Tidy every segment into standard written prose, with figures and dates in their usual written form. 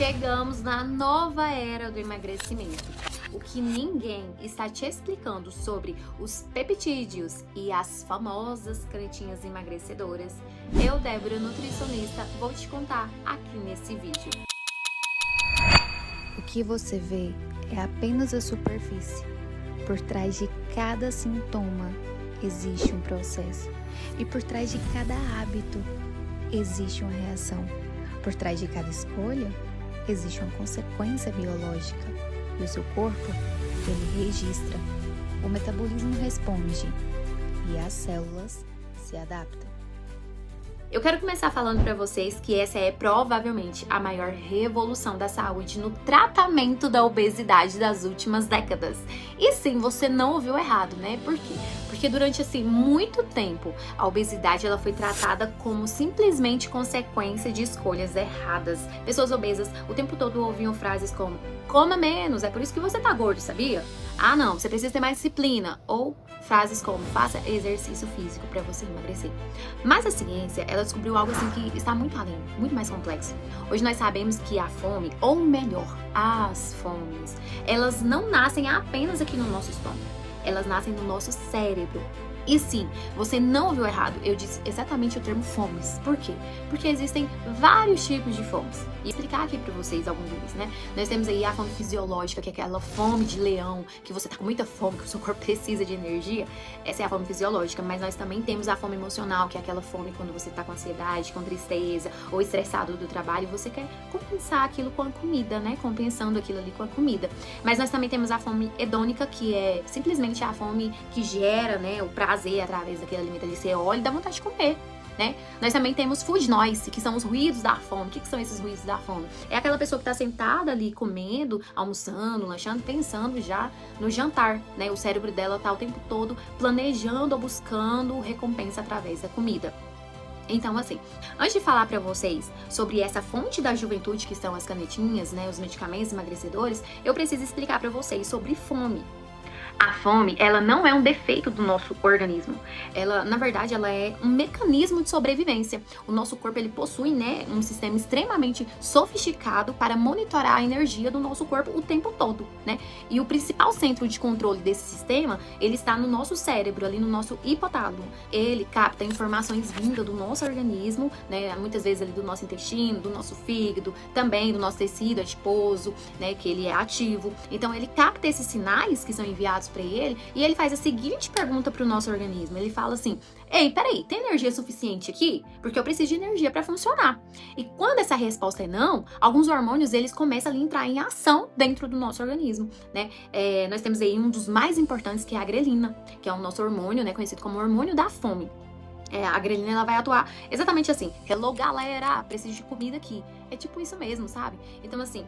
Chegamos na nova era do emagrecimento. O que ninguém está te explicando sobre os peptídeos e as famosas canetinhas emagrecedoras, eu, Débora, nutricionista, vou te contar aqui nesse vídeo. O que você vê é apenas a superfície. Por trás de cada sintoma existe um processo. E por trás de cada hábito existe uma reação. Por trás de cada escolha existe uma consequência biológica. E o seu corpo, ele registra. O metabolismo responde e as células se adaptam. Eu quero começar falando para vocês que essa é provavelmente a maior revolução da saúde no tratamento da obesidade das últimas décadas. E sim, você não ouviu errado, né? Por quê? Porque durante muito tempo a obesidade ela foi tratada como simplesmente consequência de escolhas erradas. Pessoas obesas o tempo todo ouviam frases como: coma menos, é por isso que você tá gordo, sabia? Ah, não, você precisa ter mais disciplina. Ou frases como: faça exercício físico para você emagrecer. Mas a ciência, ela descobriu algo assim que está muito além, muito mais complexo. Hoje nós sabemos que a fome, ou melhor, as fomes, elas não nascem apenas aqui no nosso estômago. Elas nascem no nosso cérebro. E sim, você não ouviu errado, eu disse exatamente o termo fomes. Por quê? Porque existem vários tipos de fomes. E explicar aqui pra vocês alguns deles, né? Nós temos aí a fome fisiológica, que é aquela fome de leão, que você tá com muita fome, que o seu corpo precisa de energia. Essa é a fome fisiológica. Mas nós também temos a fome emocional, que é aquela fome quando você tá com ansiedade, com tristeza, ou estressado do trabalho, e você quer compensar aquilo com a comida, né? Compensando aquilo ali com a comida. Mas nós também temos a fome hedônica, que é simplesmente a fome que gera, né, o prazer através daquele alimento ali, você olha e dá vontade de comer, né? Nós também temos food noise, que são os ruídos da fome. O que são esses ruídos da fome? É aquela pessoa que tá sentada ali comendo, almoçando, lanchando, pensando já no jantar, né? O cérebro dela tá o tempo todo planejando ou buscando recompensa através da comida. Então, assim, antes de falar pra vocês sobre essa fonte da juventude que são as canetinhas, né, os medicamentos emagrecedores, eu preciso explicar pra vocês sobre fome. A fome, ela não é um defeito do nosso organismo. Ela, na verdade, ela é um mecanismo de sobrevivência. O nosso corpo, ele possui, né, um sistema extremamente sofisticado para monitorar a energia do nosso corpo o tempo todo, né? E o principal centro de controle desse sistema, ele está no nosso cérebro, ali no nosso hipotálamo. Ele capta informações vindas do nosso organismo, né, muitas vezes ali do nosso intestino, do nosso fígado, também do nosso tecido adiposo, né, que ele é ativo. Então, ele capta esses sinais que são enviados para ele e ele faz a seguinte pergunta para o nosso organismo. Ele fala assim: ei, peraí, tem energia suficiente aqui? Porque eu preciso de energia para funcionar. E quando essa resposta é não, alguns hormônios eles começam a entrar em ação dentro do nosso organismo, né? Nós temos aí um dos mais importantes, que é a grelina, que é o nosso hormônio, né, conhecido como hormônio da fome. A grelina ela vai atuar exatamente assim: hello galera, preciso de comida aqui. É tipo isso mesmo, sabe? Então assim,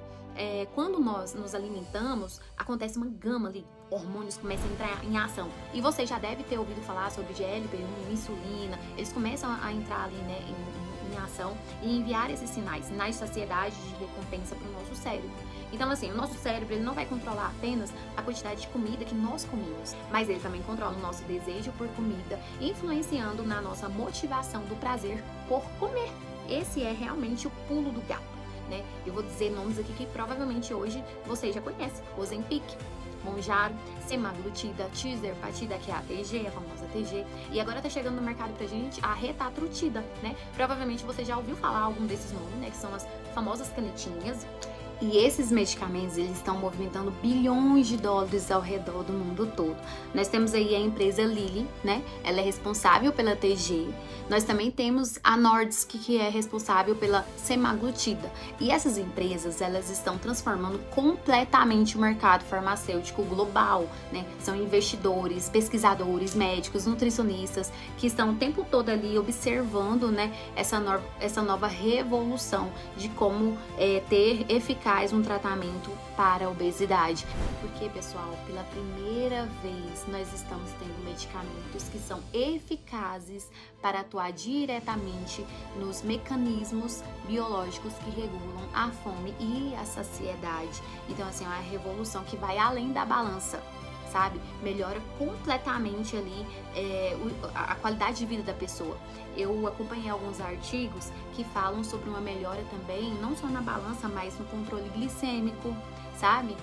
quando nós nos alimentamos, acontece uma gama ali, hormônios começam a entrar em ação. E você já deve ter ouvido falar sobre GLP-1, insulina, eles começam a entrar ali, né, em ação e enviar esses sinais de saciedade, de recompensa para o nosso cérebro. Então assim, o nosso cérebro ele não vai controlar apenas a quantidade de comida que nós comemos, mas ele também controla o nosso desejo por comida, influenciando na nossa motivação do prazer por comer. Esse é realmente o pulo do gato, né? Eu vou dizer nomes aqui que provavelmente hoje vocês já conhecem: Ozempic, Mounjaro, semaglutida, tirzepatida, que é a TG, a famosa TG, e agora tá chegando no mercado pra gente a retatrutida, né? Provavelmente você já ouviu falar algum desses nomes, né? Que são as famosas canetinhas. E esses medicamentos, eles estão movimentando bilhões de dólares ao redor do mundo todo. Nós temos aí a empresa Lilly, né? Ela é responsável pela TG. Nós também temos a Nordisk, que é responsável pela semaglutida. E essas empresas, elas estão transformando completamente o mercado farmacêutico global, né? São investidores, pesquisadores, médicos, nutricionistas, que estão o tempo todo ali observando, né, essa nova revolução de como ter eficácia um tratamento para a obesidade. Porque, pessoal, pela primeira vez nós estamos tendo medicamentos que são eficazes para atuar diretamente nos mecanismos biológicos que regulam a fome e a saciedade. Então, assim, é uma revolução que vai além da balança. sabe? Melhora completamente ali a qualidade de vida da pessoa. Eu acompanhei alguns artigos que falam sobre uma melhora também, não só na balança, mas no controle glicêmico, sabe?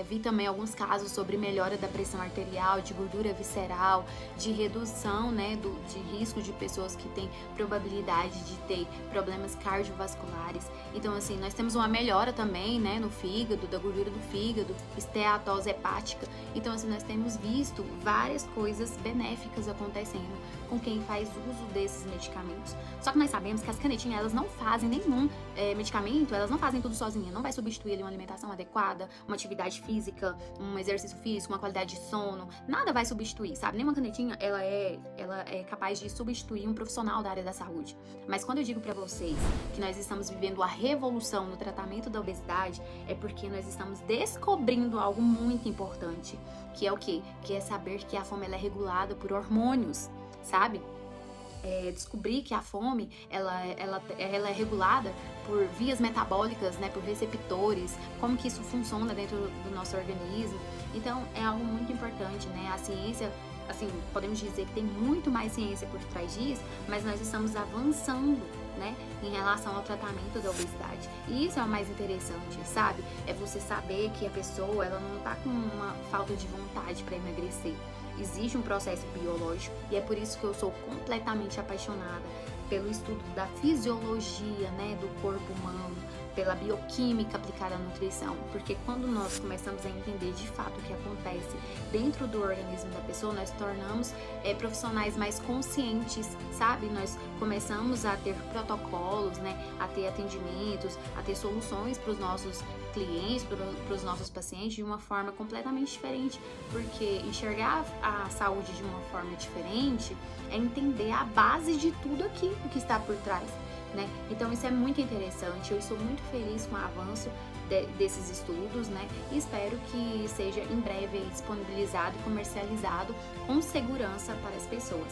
Vi também alguns casos sobre melhora da pressão arterial, de gordura visceral, de redução, né, de risco de pessoas que têm probabilidade de ter problemas cardiovasculares. Então, assim, nós temos uma melhora também, né, no fígado, da gordura do fígado, esteatose hepática. Então, assim, nós temos visto várias coisas benéficas acontecendo com quem faz uso desses medicamentos. Só que nós sabemos que as canetinhas, elas não fazem nenhum medicamento, elas não fazem tudo sozinha, não vai substituir ali uma alimentação adequada, uma atividade física, um exercício físico, uma qualidade de sono, nada vai substituir, sabe? Nenhuma canetinha, ela é capaz de substituir um profissional da área da saúde. Mas quando eu digo pra vocês que nós estamos vivendo a revolução no tratamento da obesidade, é porque nós estamos descobrindo algo muito importante, que é o quê? Que é saber que a fome ela é regulada por hormônios, sabe? Descobrir que a fome ela é regulada por vias metabólicas, né, por receptores, como que isso funciona dentro do nosso organismo. Então é algo muito importante, né? A ciência, assim, podemos dizer que tem muito mais ciência por trás disso, mas nós estamos avançando, né, em relação ao tratamento da obesidade. E isso é o mais interessante, sabe? É você saber que a pessoa, ela não tá com uma falta de vontade para emagrecer. Existe um processo biológico e é por isso que eu sou completamente apaixonada pelo estudo da fisiologia, né, do corpo humano, pela bioquímica aplicada à nutrição, porque quando nós começamos a entender de fato o que acontece dentro do organismo da pessoa, nós tornamos profissionais mais conscientes, sabe? Nós começamos a ter protocolos, né, a ter atendimentos, a ter soluções para os nossos clientes, para os nossos pacientes de uma forma completamente diferente, porque enxergar a saúde de uma forma diferente é entender a base de tudo aqui, o que está por trás, né? Então isso é muito interessante, eu estou muito feliz com o avanço desses estudos, né? E espero que seja em breve disponibilizado e comercializado com segurança para as pessoas.